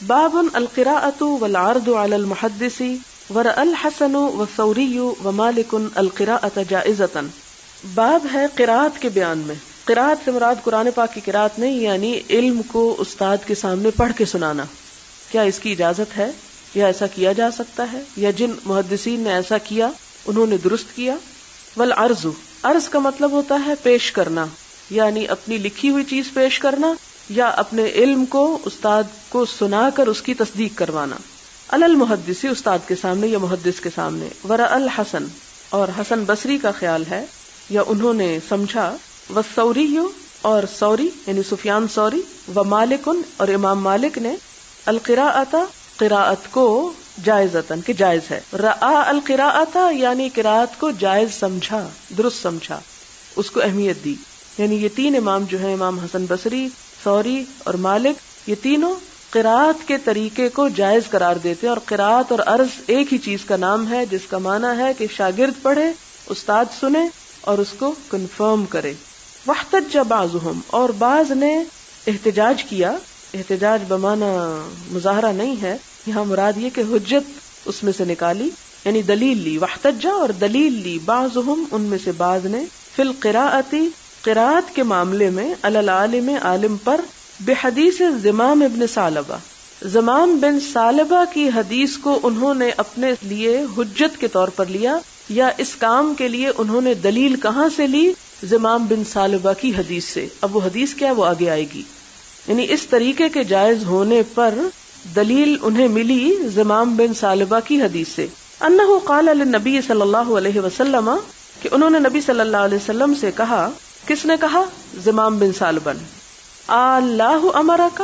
باب القراءة والعرض على المحدث ورأى الحسن والثوری ومالک القراءة جائزة. باب ہے قراءت کے بیان میں. قراءت سے مراد قرآن پاک کی قراءت نہیں، یعنی علم کو استاد کے سامنے پڑھ کے سنانا. کیا اس کی اجازت ہے یا ایسا کیا جا سکتا ہے، یا جن محدثین نے ایسا کیا انہوں نے درست کیا. والعرض، عرض کا مطلب ہوتا ہے پیش کرنا، یعنی اپنی لکھی ہوئی چیز پیش کرنا یا اپنے علم کو استاد کو سنا کر اس کی تصدیق کروانا. علی المحدث، استاد کے سامنے یا محدث کے سامنے. ورأى الحسن، اور حسن بصری کا خیال ہے یا انہوں نے سمجھا. والثوری، اور ثوری یعنی سفیان ثوری. ومالک، اور امام مالک نے. القراءۃ، قراءت کو. جائزتاً، کہ جائز ہے. رأى القراءۃ، یعنی قراءت کو جائز سمجھا، درست سمجھا، اس کو اہمیت دی. یعنی یہ تین امام جو ہیں، امام حسن بصری، ثوری اور مالک، یہ تینوں قراءت کے طریقے کو جائز قرار دیتے ہیں. اور قراءت اور عرض ایک ہی چیز کا نام ہے، جس کا معنی ہے کہ شاگرد پڑھے، استاد سنے اور اس کو کنفرم کرے. واحتج بعضهم، اور بعض نے احتجاج کیا. احتجاج بمعنی مظاہرہ نہیں ہے، یہاں مراد یہ کہ حجت اس میں سے نکالی، یعنی دلیل لی. واحتج، اور دلیل لی. بعضهم، ان میں سے بعض نے. فی القراءۃ، قراءت کے معاملے میں. علی العالم، عالم پر. بحدیث زمام ابن ثعلبہ، زمام بن ثعلبہ کی حدیث کو انہوں نے اپنے لیے حجت کے طور پر لیا، یا اس کام کے لیے انہوں نے دلیل کہاں سے لی؟ زمام بن ثعلبہ کی حدیث سے. اب وہ حدیث کیا، وہ آگے آئے گی. یعنی اس طریقے کے جائز ہونے پر دلیل انہیں ملی زمام بن ثعلبہ کی حدیث سے. انہ قال للنبی صلی اللہ علیہ وسلم، کہ انہوں نے نبی صلی اللہ علیہ وسلم سے کہا. کس نے کہا؟ زمام بن ثعلبہ نے. اللہ امرک،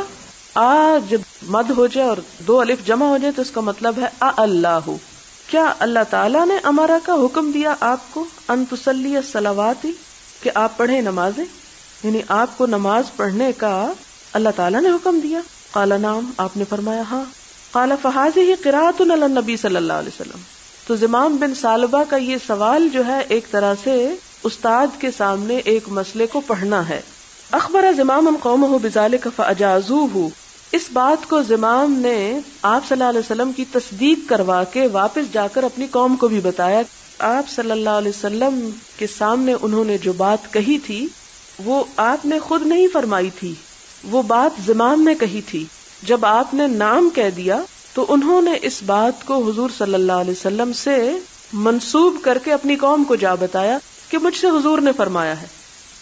جب مد ہو جائے اور دو الف جمع ہو جائے تو اس کا مطلب ہے اللہ، کیا اللہ تعالیٰ نے امرا کا حکم دیا آپ کو؟ ان تصلی الصلوات، کہ آپ پڑھیں نمازیں، یعنی آپ کو نماز پڑھنے کا اللہ تعالیٰ نے حکم دیا. قال نعم، آپ نے فرمایا ہاں. قال فہذہ قراءۃ علی النبی صلی اللہ علیہ وسلم. تو زمام بن ثعلبہ کا یہ سوال جو ہے ایک طرح سے استاد کے سامنے ایک مسئلے کو پڑھنا ہے. اخبر زمام قومہ بذلک فاجازوہ، اس بات کو زمام نے آپ صلی اللہ علیہ وسلم کی تصدیق کروا کے واپس جا کر اپنی قوم کو بھی بتایا. آپ صلی اللہ علیہ وسلم کے سامنے انہوں نے جو بات کہی تھی وہ آپ نے خود نہیں فرمائی تھی، وہ بات زمام نے کہی تھی. جب آپ نے نام کہہ دیا تو انہوں نے اس بات کو حضور صلی اللہ علیہ وسلم سے منسوب کر کے اپنی قوم کو جا بتایا کہ مجھ سے حضور نے فرمایا ہے.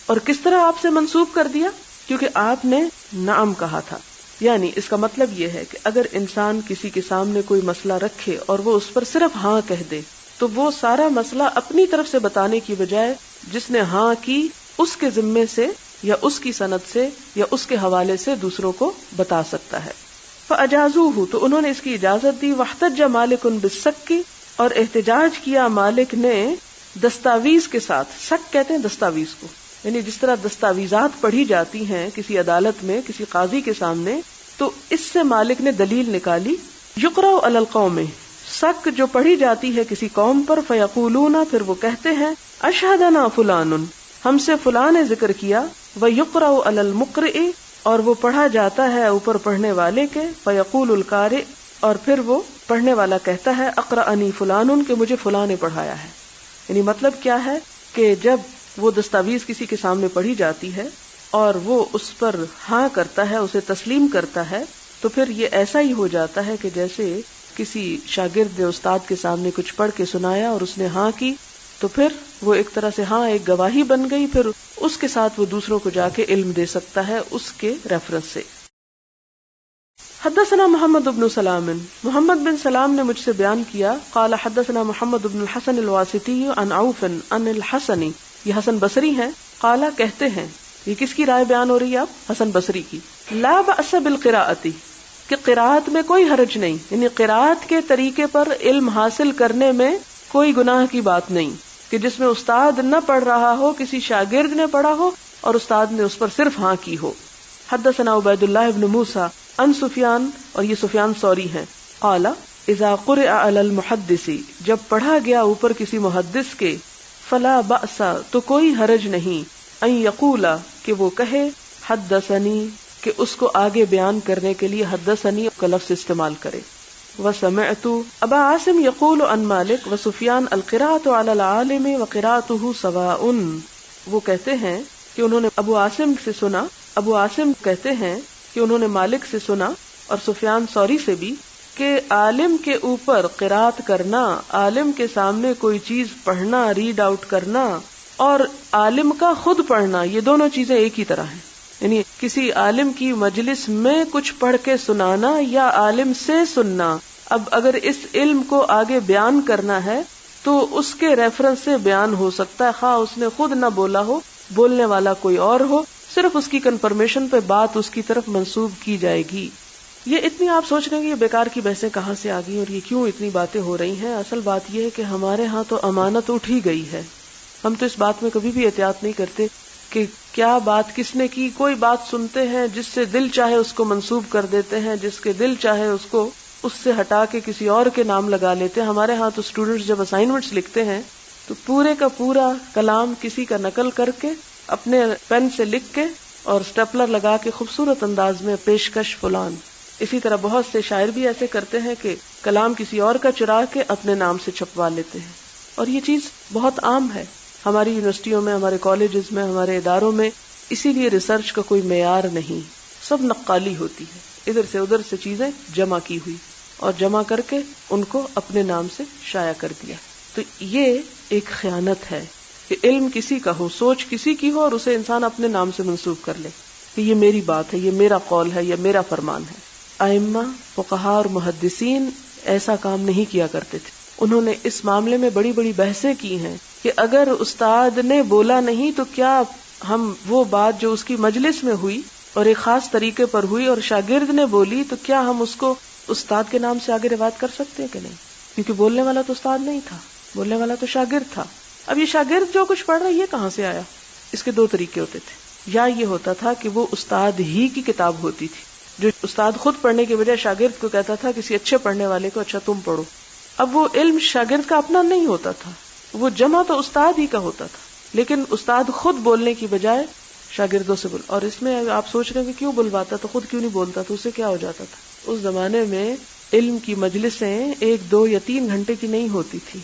اور کس طرح آپ سے منسوب کر دیا؟ کیونکہ آپ نے نعم کہا تھا. یعنی اس کا مطلب یہ ہے کہ اگر انسان کسی کے سامنے کوئی مسئلہ رکھے اور وہ اس پر صرف ہاں کہہ دے تو وہ سارا مسئلہ اپنی طرف سے بتانے کی بجائے جس نے ہاں کی اس کے ذمے سے یا اس کی سند سے یا اس کے حوالے سے دوسروں کو بتا سکتا ہے. فاجازوہ، تو انہوں نے اس کی اجازت دی. واحتج مالک بالسک، اور احتجاج کیا مالک نے دستاویز کے ساتھ. سک کہتے ہیں دستاویز کو، یعنی جس طرح دستاویزات پڑھی جاتی ہیں کسی عدالت میں کسی قاضی کے سامنے، تو اس سے مالک نے دلیل نکالی. یقرأ علی القوم، سک جو پڑھی جاتی ہے کسی قوم پر. فیقولون، پھر وہ کہتے ہیں اشہدنا فلان، ہم سے فلاں نے ذکر کیا. ویقرأ علی المقرئ، اور وہ پڑھا جاتا ہے اوپر پڑھنے والے کے. فیقول القارئ، اور پھر وہ پڑھنے والا کہتا ہے اقرأنی فلان، کہ مجھے فلاں نے پڑھایا ہے. یعنی مطلب کیا ہے کہ جب وہ دستاویز کسی کے سامنے پڑھی جاتی ہے اور وہ اس پر ہاں کرتا ہے، اسے تسلیم کرتا ہے، تو پھر یہ ایسا ہی ہو جاتا ہے کہ جیسے کسی شاگرد نے استاد کے سامنے کچھ پڑھ کے سنایا اور اس نے ہاں کی، تو پھر وہ ایک طرح سے ہاں ایک گواہی بن گئی. پھر اس کے ساتھ وہ دوسروں کو جا کے علم دے سکتا ہے اس کے ریفرنس سے. حدثنا محمد بن سلام، محمد بن سلام نے مجھ سے بیان کیا. قال حدثنا محمد بن الحسن الواسطی عن عوف عن الحسن، یہ حسن بصری ہیں. قال کہتے ہیں، یہ کس کی رائے بیان ہو رہی ہے؟ آپ حسن بصری کی. لا بأس بالقراءۃ، کہ قراءت میں کوئی حرج نہیں، یعنی قراءت کے طریقے پر علم حاصل کرنے میں کوئی گناہ کی بات نہیں، کہ جس میں استاد نہ پڑھ رہا ہو، کسی شاگرد نے پڑھا ہو اور استاد نے اس پر صرف ہاں کی ہو. حدثنا عبید اللہ بن موسیٰ عن سفیان، اور یہ سفیان ثوری ہیں. قال اذا قرئ علی المحدث، جب پڑھا گیا اوپر کسی محدث کے، فلا بأس، تو کوئی حرج نہیں، ان یقولا، کہ وہ کہے حدثنی، کہ اس کو آگے بیان کرنے کے لیے حدثنی کا لفظ استعمال کرے. وسمعت ابا عاصم يقول عن مالک وسفیان القراءة على العالم وقراءته سواء. وہ کہتے ہیں کہ انہوں نے ابو عاصم سے سنا، ابو عاصم کہتے ہیں کہ انہوں نے مالک سے سنا اور سفیان ثوری سے بھی کہ عالم کے اوپر قرات کرنا، عالم کے سامنے کوئی چیز پڑھنا، ریڈ آؤٹ کرنا اور عالم کا خود پڑھنا، یہ دونوں چیزیں ایک ہی طرح ہیں. یعنی کسی عالم کی مجلس میں کچھ پڑھ کے سنانا یا عالم سے سننا. اب اگر اس علم کو آگے بیان کرنا ہے تو اس کے ریفرنس سے بیان ہو سکتا ہے، خواہ اس نے خود نہ بولا ہو، بولنے والا کوئی اور ہو، صرف اس کی کنفرمیشن پہ بات اس کی طرف منسوب کی جائے گی. یہ اتنی آپ سوچ رہے ہیں کہ یہ بیکار کی بحثیں کہاں سے آ گئی اور یہ کیوں اتنی باتیں ہو رہی ہیں. اصل بات یہ ہے کہ ہمارے ہاں تو امانت اٹھ ہی گئی ہے. ہم تو اس بات میں کبھی بھی احتیاط نہیں کرتے کہ کیا بات کس نے کی. کوئی بات سنتے ہیں، جس سے دل چاہے اس کو منسوب کر دیتے ہیں، جس کے دل چاہے اس کو اس سے ہٹا کے کسی اور کے نام لگا لیتے ہیں. ہمارے ہاں تو اسٹوڈنٹس جب اسائنمنٹس لکھتے ہیں تو پورے کا پورا کلام کسی کا نقل کر کے اپنے پین سے لکھ کے اور اسٹیپلر لگا کے خوبصورت انداز میں پیشکش فلان. اسی طرح بہت سے شاعر بھی ایسے کرتے ہیں کہ کلام کسی اور کا چرا کے اپنے نام سے چھپوا لیتے ہیں، اور یہ چیز بہت عام ہے ہماری یونیورسٹیوں میں، ہمارے کالجز میں، ہمارے اداروں میں. اسی لیے ریسرچ کا کوئی معیار نہیں، سب نقالی ہوتی ہے، ادھر سے ادھر سے چیزیں جمع کی ہوئی اور جمع کر کے ان کو اپنے نام سے شائع کر دیا. تو یہ ایک خیانت ہے کہ علم کسی کا ہو، سوچ کسی کی ہو اور اسے انسان اپنے نام سے منسوب کر لے کہ یہ میری بات ہے، یہ میرا قول ہے، یہ میرا فرمان ہے. ائمہ، فقہاء اور محدثین ایسا کام نہیں کیا کرتے تھے. انہوں نے اس معاملے میں بڑی بڑی بحثیں کی ہیں کہ اگر استاد نے بولا نہیں تو کیا ہم وہ بات جو اس کی مجلس میں ہوئی اور ایک خاص طریقے پر ہوئی اور شاگرد نے بولی تو کیا ہم اس کو استاد کے نام سے آگے روایت کر سکتے ہیں کہ نہیں؟ کیونکہ بولنے والا تو استاد نہیں تھا، بولنے والا تو شاگرد تھا. اب یہ شاگرد جو کچھ پڑھ رہا ہے یہ کہاں سے آیا؟ اس کے دو طریقے ہوتے تھے. یا یہ ہوتا تھا کہ وہ استاد ہی کی کتاب ہوتی تھی، جو استاد خود پڑھنے کے بجائے شاگرد کو کہتا تھا کسی اچھے پڑھنے والے کو، اچھا تم پڑھو. اب وہ علم شاگرد کا اپنا نہیں ہوتا تھا، وہ جمع تو استاد ہی کا ہوتا تھا، لیکن استاد خود بولنے کی بجائے شاگردوں سے اور اس میں آپ سوچ رہے ہیں کہ کیوں بلواتا تو خود کیوں نہیں بولتا تو اسے کیا ہو جاتا تھا. اس زمانے میں علم کی مجلسیں 1، 2 یا 3 گھنٹے کی نہیں ہوتی تھی،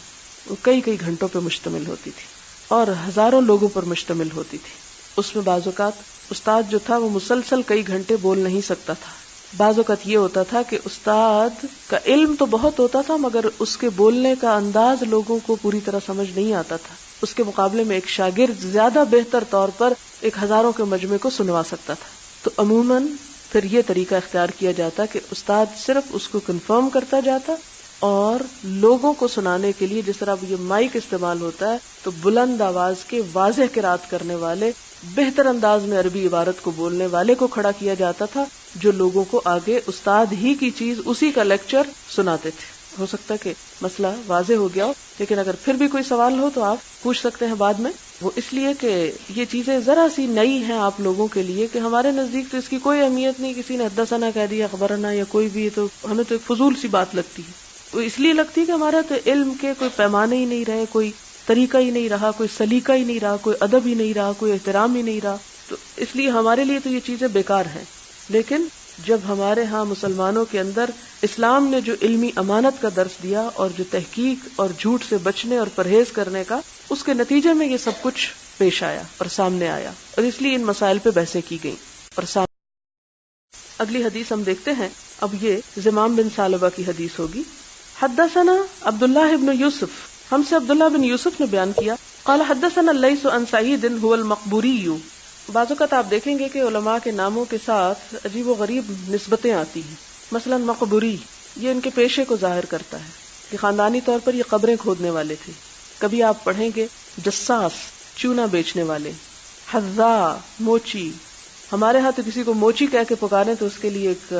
وہ کئی گھنٹوں پہ مشتمل ہوتی تھی اور ہزاروں لوگوں پر مشتمل ہوتی تھی. اس میں بعض اوقات استاد جو تھا وہ مسلسل کئی گھنٹے بول نہیں سکتا تھا. بعض اوقات یہ ہوتا تھا کہ استاد کا علم تو بہت ہوتا تھا مگر اس کے بولنے کا انداز لوگوں کو پوری طرح سمجھ نہیں آتا تھا. اس کے مقابلے میں ایک شاگرد زیادہ بہتر طور پر ایک ہزاروں کے مجمع کو سنوا سکتا تھا. تو عموماً پھر یہ طریقہ اختیار کیا جاتا کہ استاد صرف اس کو کنفرم کرتا جاتا اور لوگوں کو سنانے کے لیے، جس طرح یہ مائک استعمال ہوتا ہے تو بلند آواز کے واضح قرات کرنے والے، بہتر انداز میں عربی عبارت کو بولنے والے کو کھڑا کیا جاتا تھا جو لوگوں کو آگے استاد ہی کی چیز، اسی کا لیکچر سناتے تھے. ہو سکتا کہ مسئلہ واضح ہو گیا ہو، لیکن اگر پھر بھی کوئی سوال ہو تو آپ پوچھ سکتے ہیں بعد میں. وہ اس لیے کہ یہ چیزیں ذرا سی نئی ہیں آپ لوگوں کے لیے کہ ہمارے نزدیک تو اس کی کوئی اہمیت نہیں. کسی نے حدثنا کہہ دیا، خبرنا یا کوئی بھی، تو ہمیں تو ایک فضول سی بات لگتی ہے. وہ اس لیے لگتی ہے کہ ہمارا تو علم کے کوئی پیمانے ہی نہیں رہے، کوئی طریقہ ہی نہیں رہا، کوئی سلیقہ ہی نہیں رہا، کوئی ادب ہی نہیں رہا، کوئی احترام ہی نہیں رہا. تو اس لیے ہمارے لیے تو یہ چیزیں بیکار ہیں. لیکن جب ہمارے ہاں مسلمانوں کے اندر اسلام نے جو علمی امانت کا درس دیا اور جو تحقیق اور جھوٹ سے بچنے اور پرہیز کرنے کا، اس کے نتیجے میں یہ سب کچھ پیش آیا اور سامنے آیا، اور اس لیے ان مسائل پہ بحثیں کی گئیں. اور اگلی حدیث ہم دیکھتے ہیں. اب یہ زمام بن ثعلبہ کی حدیث ہوگی. حدثنا عبداللہ بن یوسف، ہم سے عبداللہ بن یوسف نے بیان کیا. قال حدثنا اللیث عن سعید هو المقبوری. بعض اوقات آپ دیکھیں گے کہ علماء کے ناموں کے ساتھ عجیب و غریب نسبتیں آتی ہیں. مثلا مقبوری، یہ ان کے پیشے کو ظاہر کرتا ہے کہ خاندانی طور پر یہ قبریں کھودنے والے تھے. کبھی آپ پڑھیں گے جساس، چونا بیچنے والے. حذا، موچی. ہمارے ہاں تو کسی کو موچی کہہ کے پکاریں تو اس کے لیے ایک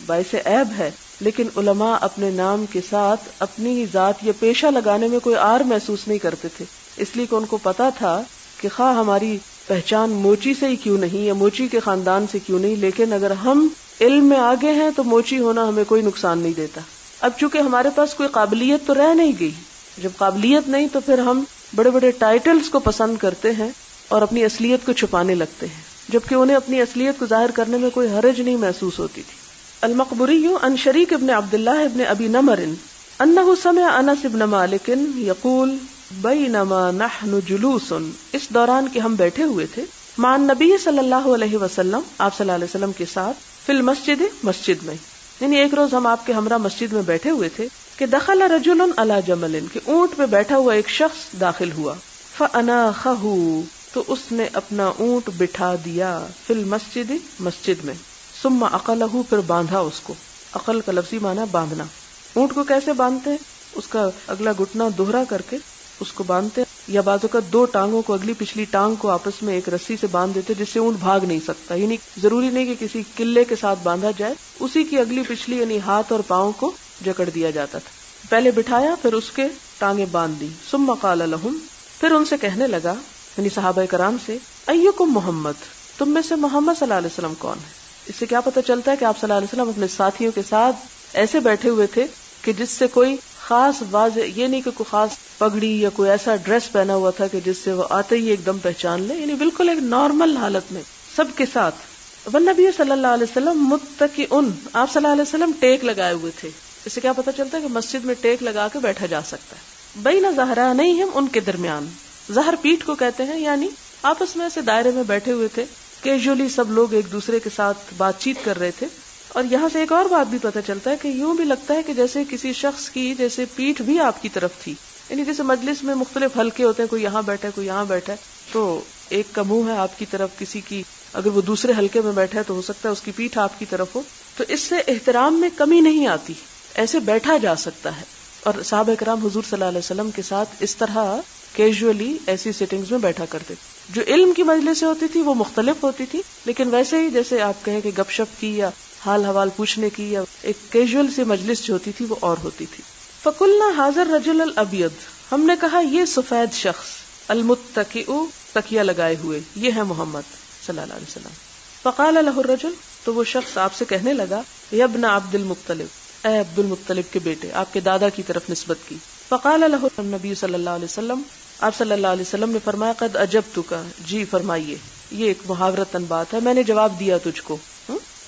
باعث عیب ہے، لیکن علماء اپنے نام کے ساتھ اپنی ذات یا پیشہ لگانے میں کوئی عار محسوس نہیں کرتے تھے، اس لیے کہ ان کو پتا تھا کہ خواہ ہماری پہچان موچی سے ہی کیوں نہیں یا موچی کے خاندان سے کیوں نہیں، لیکن اگر ہم علم میں آگے ہیں تو موچی ہونا ہمیں کوئی نقصان نہیں دیتا. اب چونکہ ہمارے پاس کوئی قابلیت تو رہ نہیں گئی، جب قابلیت نہیں تو پھر ہم بڑے بڑے ٹائٹلز کو پسند کرتے ہیں اور اپنی اصلیت کو چھپانے لگتے ہیں. جبکہ انہیں اپنی اصلیت کو ظاہر کرنے میں کوئی حرج نہیں محسوس ہوتی تھی. المقبری عن شریک ابن عبداللہ ابن ابی نمر انہ سمع انس ابن مالک یقول بینما نحن جلوس، اس دوران کہ ہم بیٹھے ہوئے تھے، مع النبی صلی اللہ علیہ وسلم، آپ صلی اللہ علیہ وسلم کے ساتھ، فی المسجد، مسجد میں، یعنی ایک روز ہم آپ کے ہمراہ مسجد میں بیٹھے ہوئے تھے کہ دخل رجل علی جمل، کہ اونٹ پہ بیٹھا ہوا ایک شخص داخل ہوا، فاناخہ، تو اس نے اپنا اونٹ بٹھا دیا، فی المسجد، مسجد میں، ثم عقلہ، پھر باندھا اس کو. عقل کا لفظی معنی باندھنا. اونٹ کو کیسے باندھتے ہیں؟ اس کا اگلا گھٹنا دوہرا کر کے اس کو باندھتے ہیں، یا بعض اوقات دو ٹانگوں کو، اگلی پچھلی ٹانگ کو آپس میں ایک رسی سے باندھ دیتے جس سے اونٹ بھاگ نہیں سکتا. یعنی ضروری نہیں کہ کسی قلعے کے ساتھ باندھا جائے، اسی کی اگلی پچھلی یعنی ہاتھ اور پاؤں کو جکڑ دیا جاتا تھا. پہلے بٹھایا، پھر اس کے ٹانگیں باندھ دی. ثم قال لهم، پھر ان سے کہنے لگا، یعنی صحابہ کرام سے، ایکم محمد، تم میں سے محمد صلی اللہ علیہ وسلم کون ہے؟ اس سے کیا پتہ چلتا ہے کہ آپ صلی اللہ علیہ وسلم اپنے ساتھیوں کے ساتھ ایسے بیٹھے ہوئے تھے کہ جس سے کوئی خاص واضح، یہ نہیں کہ کوئی خاص پگڑی یا کوئی ایسا ڈریس پہنا ہوا تھا کہ جس سے وہ آتے ہی ایک دم پہچان لے، یعنی بالکل ایک نارمل حالت میں سب کے ساتھ. والنبی صلی اللہ علیہ وسلم متکئن، آپ صلی اللہ علیہ وسلم ٹیک لگائے ہوئے تھے. اس سے کیا پتہ چلتا ہے کہ مسجد میں ٹیک لگا کے بیٹھا جا سکتا ہے. بین ظہرانیہم، ان کے درمیان، ظہر پیٹھ کو کہتے ہیں، یعنی آپس میں ایسے دائرے میں بیٹھے ہوئے تھے، کیجولی سب لوگ ایک دوسرے کے ساتھ بات چیت کر رہے تھے. اور یہاں سے ایک اور بات بھی پتہ چلتا ہے کہ یوں بھی لگتا ہے کہ جیسے کسی شخص کی جیسے پیٹھ بھی آپ کی طرف تھی، یعنی جیسے مجلس میں مختلف حلقے ہوتے ہیں، کوئی یہاں بیٹھا ہے، کوئی یہاں بیٹھا ہے، تو ایک کا منہ ہے آپ کی طرف، کسی کی اگر وہ دوسرے حلقے میں بیٹھا ہے تو ہو سکتا ہے اس کی پیٹھ آپ کی طرف ہو. تو اس سے احترام میں کمی نہیں آتی، ایسے بیٹھا جا سکتا ہے. اور صحابہ کرام حضور صلی اللہ علیہ وسلم کے ساتھ اس طرح کیجولی ایسی سیٹنگز میں بیٹھا کرتے. جو علم کی مجلسیں ہوتی تھی وہ مختلف ہوتی تھی، لیکن ویسے ہی جیسے آپ کہیں کہ گپ شپ کی یا حال حوال پوچھنے کی یا ایک کیجول سی مجلس جو ہوتی تھی وہ اور ہوتی تھی. فقلنا حاضر رجل الابیض، ہم نے کہا یہ سفید شخص، المتکئ، تکیہ لگائے ہوئے، یہ ہے محمد صلی اللہ علیہ وسلم. فقال له الرجل، تو وہ شخص آپ سے کہنے لگا، یا ابن عبد المطلب، اے عبد المطلب کے بیٹے، آپ کے دادا کی طرف نسبت کی. فقال له النبی صلی اللہ علیہ وسلم، آپ صلی اللہ علیہ وسلم نے فرمایا، قد اجبتک، جی فرمائیے. یہ ایک محاورتاً بات ہے، میں نے جواب دیا تجھ کو،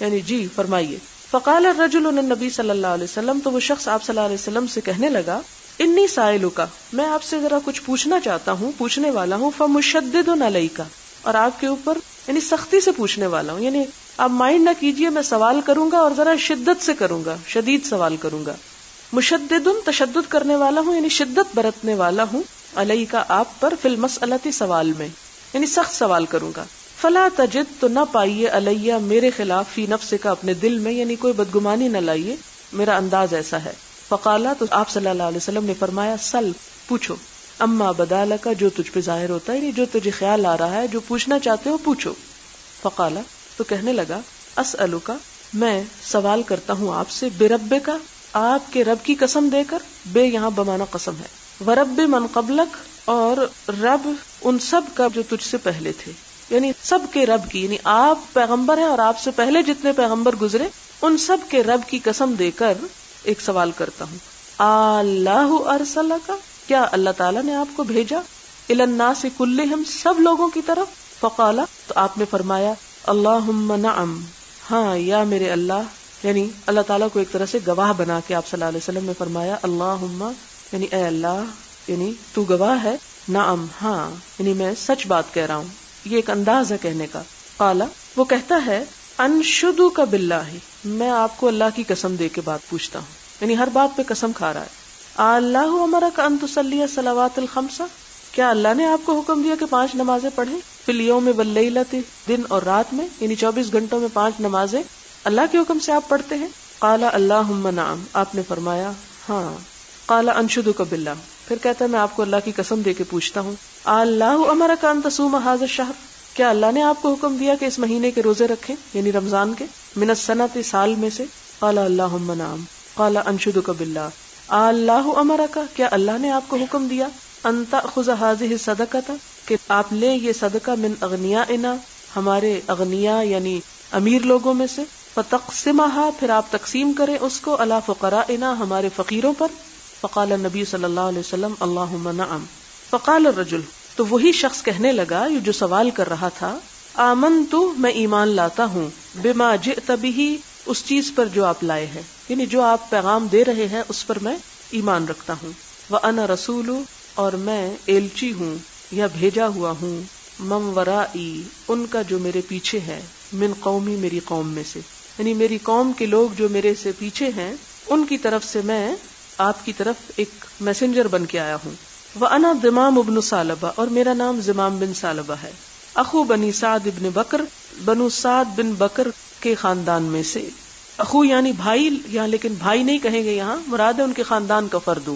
یعنی جی فرمائیے. فقال الرجل النبی صلی اللہ علیہ وسلم، تو وہ شخص آپ صلی اللہ علیہ وسلم سے کہنے لگا، انی سائلک، میں آپ سے ذرا کچھ پوچھنا چاہتا ہوں، پوچھنے والا ہوں، فمشدد علیک، اور آپ کے اوپر یعنی سختی سے پوچھنے والا ہوں، یعنی آپ مائنڈ نہ کیجئے، میں سوال کروں گا اور ذرا شدت سے کروں گا، شدید سوال کروں گا. مشدد، تشدد کرنے والا ہوں، یعنی شدت برتنے والا ہوں، علیک، آپ پر، فی المسئلۃ، سوال میں، یعنی سخت سوال کروں گا. فلا تجد، تو نہ پائیے، علیہ، میرے خلاف، فی نفسک، اپنے دل میں، یعنی کوئی بدگمانی نہ لائیے، میرا انداز ایسا ہے. فقالا، تو آپ صلی اللہ علیہ وسلم نے فرمایا، سل، پوچھو، اما بدالک، جو تجھ پہ ظاہر ہوتا ہے، یعنی جو تجھے خیال آ رہا ہے، جو پوچھنا چاہتے ہو پوچھو. فقالا، تو کہنے لگا، اسألک، میں سوال کرتا ہوں آپ سے، بربک، آپ کے رب کی قسم دے کر، بے یہاں بمانا قسم ہے، ورب من قبلک، اور رب ان سب کا جو تجھ سے پہلے تھے، یعنی سب کے رب کی، یعنی آپ پیغمبر ہیں اور آپ سے پہلے جتنے پیغمبر گزرے ان سب کے رب کی قسم دے کر ایک سوال کرتا ہوں. اللہ ارسلک، کیا اللہ تعالیٰ نے آپ کو بھیجا، الی الناس کلہم، سب لوگوں کی طرف. فقالا، تو آپ نے فرمایا، اللہم نعم، ہاں یا میرے اللہ، یعنی اللہ تعالیٰ کو ایک طرح سے گواہ بنا کے آپ صلی اللہ علیہ وسلم نے فرمایا، اللہم، یعنی اے اللہ، یعنی تو گواہ ہے، نعم، ہاں، یعنی میں سچ بات کہہ رہا ہوں. یہ ایک انداز ہے کہنے کا. قالا، وہ کہتا ہے، انشدک باللہ، میں آپ کو اللہ کی قسم دے کے بات پوچھتا ہوں، یعنی ہر بات پہ قسم کھا رہا ہے. اللہ امرک ان تصلی الصلوات الخمس، کیا اللہ نے آپ کو حکم دیا کہ 5 نمازیں پڑھیں، فی الیوم واللیلۃ، دن اور رات میں، یعنی 24 گھنٹوں میں 5 نمازیں اللہ کے حکم سے آپ پڑھتے ہیں. قال اللہم نعم، آپ نے فرمایا ہاں. قال انشدک باللہ، پھر کہتا ہے میں آپ کو اللہ کی قسم دے کے پوچھتا ہوں، اللہ امرک ان تصوم ھذا الشہر، کیا اللہ نے آپ کو حکم دیا کہ اس مہینے کے روزے رکھیں، یعنی رمضان کے، من السنۃ، سال میں سے. قال اللہم نعم. قال انشدک باللہ، اللہ امرک، کیا اللہ نے آپ کو حکم دیا، ان تأخذ ھذہ الصدقۃ، کہ آپ لیں یہ صدقہ، من اغنیائنا، ہمارے اغنیا یعنی امیر لوگوں میں سے، فتقسمھا، پھر آپ تقسیم کریں اس کو، علی فقرائنا، ہمارے فقیروں پر. فقال النبی صلی اللہ علیہ وسلم، اللہم نعم. فقال الرجل، تو وہی شخص کہنے لگا، یہ جو سوال کر رہا تھا، آمنتو میں ایمان لاتا ہوں، بما جئت بہ اس چیز پر جو آپ لائے ہیں، یعنی جو آپ پیغام دے رہے ہیں اس پر میں ایمان رکھتا ہوں، وَأَنَا رَسُولُ اور میں ایلچی ہوں یا بھیجا ہوا ہوں، من ورائی ان کا جو میرے پیچھے ہے، من قومی میری قوم میں سے، یعنی میری قوم کے لوگ جو میرے سے پیچھے ہیں ان کی طرف سے میں آپ کی طرف ایک میسنجر بن کے آیا ہوں، وَأَنَا دمام ابن ثعلبہ اور میرا نام زمام بن ثعلبہ ہے، اخو بنی سعد ابن بکر بنو سعد بن بکر کے خاندان میں سے، اخو یعنی بھائی، یہاں لیکن بھائی نہیں کہیں گے، یہاں مراد ہے ان کے خاندان کا فرد.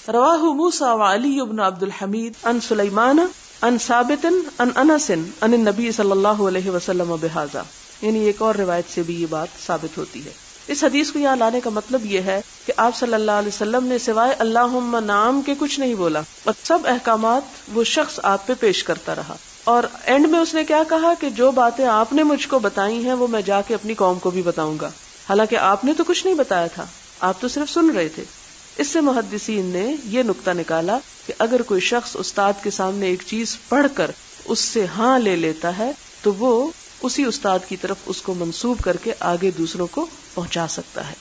رواہ موسیٰ وعلی بن عبد الحمید عن سلیمان عن ثابت عن انس عن النبی صلی اللہ علیہ وسلم بہذا، یعنی ایک اور روایت سے بھی یہ بات ثابت ہوتی ہے. اس حدیث کو یہاں لانے کا مطلب یہ ہے کہ آپ صلی اللہ علیہ وسلم نے سوائے اللہم نام کے کچھ نہیں بولا، اور سب احکامات وہ شخص آپ پہ پیش کرتا رہا، اور اینڈ میں اس نے کیا کہا کہ جو باتیں آپ نے مجھ کو بتائی ہیں وہ میں جا کے اپنی قوم کو بھی بتاؤں گا، حالانکہ آپ نے تو کچھ نہیں بتایا تھا، آپ تو صرف سن رہے تھے. اس سے محدثین نے یہ نقطہ نکالا کہ اگر کوئی شخص استاد کے سامنے ایک چیز پڑھ کر اس سے ہاں لے لیتا ہے تو وہ اسی استاد کی طرف اس کو منسوب کر کے آگے دوسروں کو پہنچا سکتا ہے.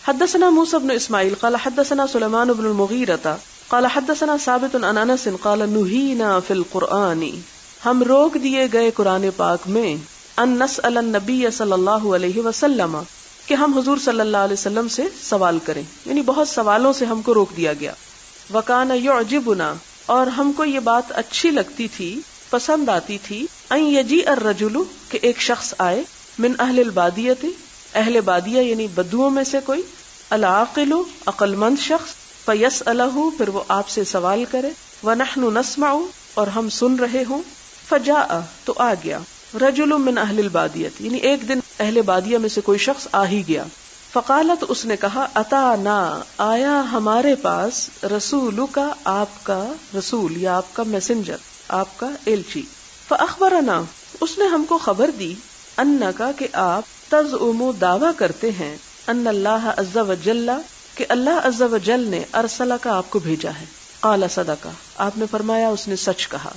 حدثنا موسیٰ بن اسماعیل قال حدثنا سلیمان بن المغیرہ قال حدثنا ثابت عن انس قال نہینا فی القرآن، ہم روک دیے گئے قرآن پاک میں، ان نسأل النبی صلی اللہ علیہ وسلم کہ ہم حضور صلی اللہ علیہ وسلم سے سوال کریں، یعنی بہت سوالوں سے ہم کو روک دیا گیا. وکان یعجبنا اور ہم کو یہ بات اچھی لگتی تھی، پسند آتی تھی، ان یجیء الرجل کہ ایک شخص آئے، من اہل البادیۃ اہل بادیہ یعنی بدوؤں میں سے کوئی، العاقل عقل مند شخص، فیسألہ پھر وہ آپ سے سوال کرے، ونحن نسمع اور ہم سن رہے ہوں، فجاء تو آ گیا، رجل من اہل البادیۃ یعنی ایک دن اہل بادیہ میں سے کوئی شخص آ ہی گیا، فقالت اس نے کہا، اتانا آیا ہمارے پاس، رسول کا آپ کا رسول یا آپ کا میسنجر، آپ کا ایلچی، فاخبرنا اس نے ہم کو خبر دی، انکا کہ آپ تزعم دعویٰ کرتے ہیں، ان اللہ عز وجل کہ اللہ عز وجل نے ارسلہ کا آپ کو بھیجا ہے، قال صدقہ آپ نے فرمایا اس نے سچ کہا.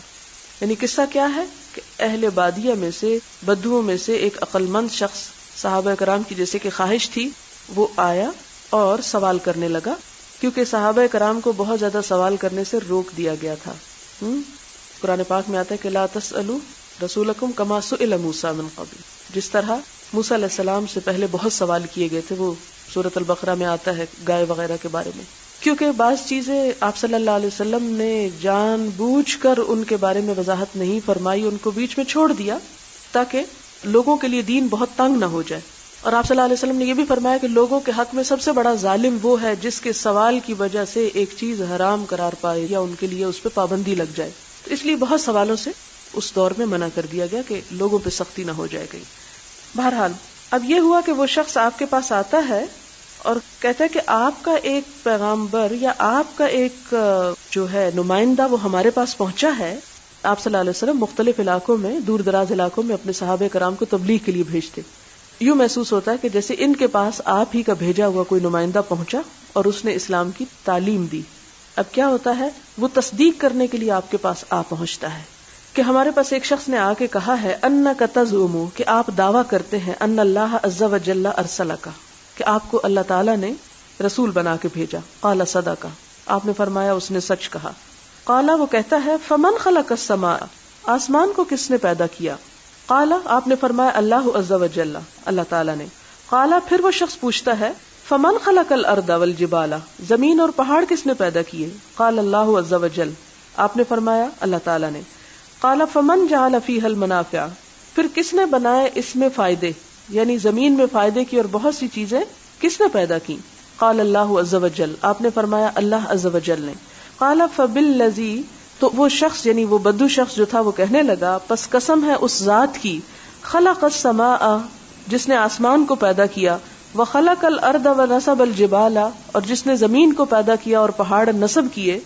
یعنی قصہ کیا ہے کہ اہل بادیہ میں سے بدوؤں میں سے ایک عقل مند شخص، صحابہ کرام کی جیسے کہ خواہش تھی، وہ آیا اور سوال کرنے لگا، کیونکہ صحابہ کرام کو بہت زیادہ سوال کرنے سے روک دیا گیا تھا. قرآن پاک میں آتا ہے کہ لا تسألوا رسولکم کما سئل موسیٰ من قبل، جس طرح موسیٰ علیہ السلام سے پہلے بہت سوال کیے گئے تھے، وہ سورۃ البقرہ میں آتا ہے گائے وغیرہ کے بارے میں، کیونکہ بعض چیزیں آپ صلی اللہ علیہ وسلم نے جان بوجھ کر ان کے بارے میں وضاحت نہیں فرمائی، ان کو بیچ میں چھوڑ دیا تاکہ لوگوں کے لیے دین بہت تنگ نہ ہو جائے. اور آپ صلی اللہ علیہ وسلم نے یہ بھی فرمایا کہ لوگوں کے حق میں سب سے بڑا ظالم وہ ہے جس کے سوال کی وجہ سے ایک چیز حرام قرار پائے یا ان کے لیے اس پہ پابندی لگ جائے. تو اس لیے بہت سوالوں سے اس دور میں منع کر دیا گیا کہ لوگوں پہ سختی نہ ہو جائے گی. بہرحال اب یہ ہوا کہ وہ شخص آپ کے پاس آتا ہے اور کہتا ہے کہ آپ کا ایک پیغامبر یا آپ کا ایک جو ہے نمائندہ وہ ہمارے پاس پہنچا ہے. آپ صلی اللہ علیہ وسلم مختلف علاقوں میں، دور دراز علاقوں میں اپنے صحابہ کرام کو تبلیغ کے لیے بھیجتے. یوں محسوس ہوتا ہے کہ جیسے ان کے پاس آپ ہی کا بھیجا ہوا کوئی نمائندہ پہنچا اور اس نے اسلام کی تعلیم دی. اب کیا ہوتا ہے، وہ تصدیق کرنے کے لیے آپ کے پاس پہنچتا ہے کہ ہمارے پاس ایک شخص نے آ کے کہا ہے، انک تزعم کہ آپ دعویٰ کرتے ہیں، ان اللہ عز وجل ارسلک کہ آپ کو اللہ تعالیٰ نے رسول بنا کے بھیجا. قال صدقہ آپ نے فرمایا اس نے سچ کہا. قال وہ کہتا ہے، فمن خلق السماء آسمان کو کس نے پیدا کیا؟ قال آپ نے فرمایا اللہ عز وجل اللہ تعالیٰ نے. قال پھر وہ شخص پوچھتا ہے، فمن خلق الارض والجبال زمین اور پہاڑ کس نے پیدا کیے؟ قال اللہ عز وجل آپ نے فرمایا اللہ تعالیٰ نے. قال فمن جعل فیہا المنافع پھر کس نے بنائے اس میں فائدے، یعنی زمین میں فائدے کی اور بہت سی چیزیں کس نے پیدا کی؟ قال اللہ عز وجل آپ نے فرمایا اللہ عز وجل نے. قال فبالذی تو وہ شخص یعنی وہ بدو شخص جو تھا وہ کہنے لگا، پس قسم ہے اس ذات کی، خلق السماء جس نے آسمان کو پیدا کیا، وخلق الارض ونصب الجبال اور جس نے زمین کو پیدا کیا اور پہاڑ نصب کیے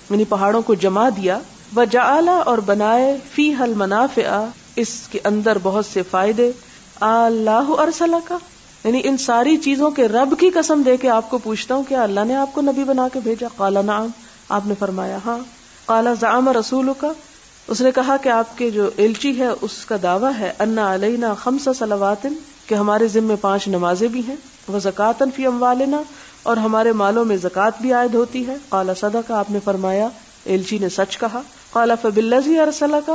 یعنی پہاڑوں کو جما دیا، وجعل اور بنائے فیہا المنافع اس کے اندر بہت سے فائدے. اللہ ارسلک یعنی ان ساری چیزوں کے رب کی قسم دے کے آپ کو پوچھتا ہوں کیا اللہ نے آپ کو نبی بنا کے بھیجا؟ قال نعم آپ نے فرمایا ہاں. قال زعم رسولک اس نے کہا کہ آپ کے جو ایلچی ہے اس کا دعویٰ ہے ان علینا 5 صلوات، کہ ہمارے ذمے 5 نمازیں بھی ہیں، وزکاتن فی اموالنا، اور ہمارے مالوں میں زکات بھی عائد ہوتی ہے۔ قال صدق، آپ نے فرمایا ایلچی نے سچ کہا۔ قال فبالذی ارسلک،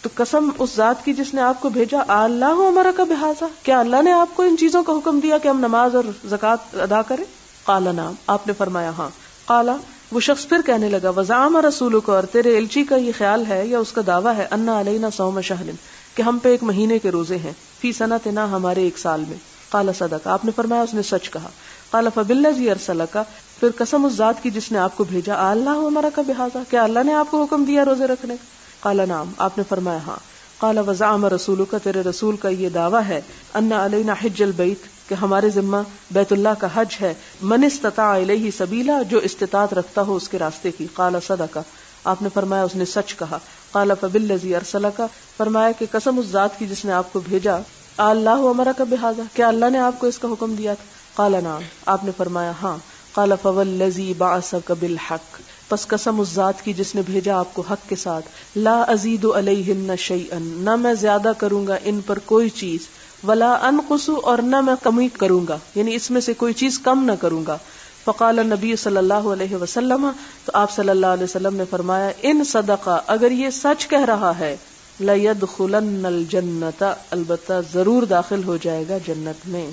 تو قسم اس ذات کی جس نے آپ کو بھیجا، اللہ امرک بہذا، کیا اللہ نے آپ کو ان چیزوں کا حکم دیا کہ ہم نماز اور زکات ادا کریں؟ قال نعم، آپ نے فرمایا ہاں۔ قال، وہ شخص پھر کہنے لگا، وزعم رسولک، اور تیرے ایلچی کا یہ خیال ہے یا اس کا دعویٰ ہے، ان علینا صوم شہر، کہ ہم پہ 1 مہینے کے روزے ہیں، فی سنتنا، ہمارے 1 سال میں۔ قال صدق، آپ نے فرمایا اس نے سچ کہا۔ قال فبالذی ارسلک، پھر قسم اس ذات کی جس نے آپ کو بھیجا، اللہ امرک بہذا، کیا اللہ نے آپ کو حکم دیا روزے رکھنے؟ قال نعم، آپ نے فرمایا ہاں۔ قال وزعم رسولک، تیرے رسول کا یہ دعویٰ ہے، ان علینا حج البیت، کہ ہمارے ذمہ بیت اللہ کا حج ہے، من استطاع الیہ سبیلا، جو استطاعت رکھتا ہو اس کے راستے کی۔ قال صدق، آپ نے فرمایا اس نے سچ کہا۔ قال فبالذی ارسلک، فرمایا کہ قسم اس ذات کی جس نے آپ کو بھیجا، اللہ امرک بہذا، کیا اللہ نے آپ کو اس کا حکم دیا تھا؟ قال نعم، آپ نے فرمایا ہاں۔ قال فوالذی بعثک بالحق، پس قسم اس ذات کی جس نے بھیجا آپ کو حق کے ساتھ، لا ازید علیہن شیئا، نہ میں زیادہ کروں گا ان پر کوئی چیز، ولا انقص، اور نہ میں کمی کروں گا، یعنی اس میں سے کوئی چیز کم نہ کروں گا۔ فقال النبی صلی اللہ علیہ وسلم، تو آپ صلی اللہ علیہ وسلم نے فرمایا، ان صدقہ، اگر یہ سچ کہہ رہا ہے، لَيَدْخُلَنَّ الْجَنَّةَ، البتہ ضرور داخل ہو جائے گا جنت میں۔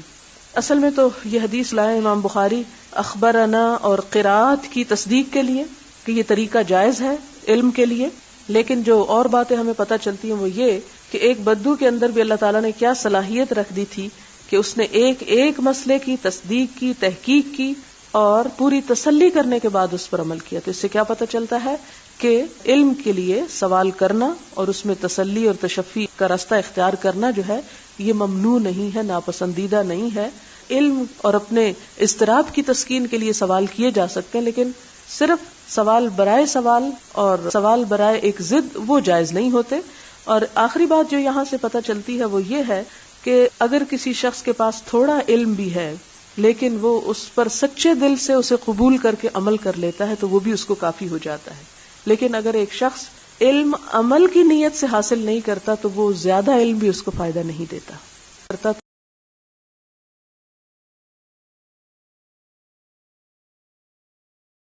اصل میں تو یہ حدیث لائے امام بخاری اخبرنا اور قرات کی تصدیق کے لیے کہ یہ طریقہ جائز ہے علم کے لیے، لیکن جو اور باتیں ہمیں پتہ چلتی ہیں وہ یہ کہ ایک بدو کے اندر بھی اللہ تعالیٰ نے کیا صلاحیت رکھ دی تھی کہ اس نے ایک مسئلے کی تصدیق کی، تحقیق کی اور پوری تسلی کرنے کے بعد اس پر عمل کیا۔ تو اس سے کیا پتہ چلتا ہے کہ علم کے لیے سوال کرنا اور اس میں تسلی اور تشفی کا راستہ اختیار کرنا جو ہے یہ ممنوع نہیں ہے، ناپسندیدہ نہیں ہے۔ علم اور اپنے اضطراب کی تسکین کے لیے سوال کیے جا سکتے ہیں، لیکن صرف سوال برائے سوال اور سوال برائے ایک ضد وہ جائز نہیں ہوتے۔ اور آخری بات جو یہاں سے پتہ چلتی ہے وہ یہ ہے کہ اگر کسی شخص کے پاس تھوڑا علم بھی ہے لیکن وہ اس پر سچے دل سے اسے قبول کر کے عمل کر لیتا ہے تو وہ بھی اس کو کافی ہو جاتا ہے۔ لیکن اگر ایک شخص علم عمل کی نیت سے حاصل نہیں کرتا تو وہ زیادہ علم بھی اس کو فائدہ نہیں دیتا۔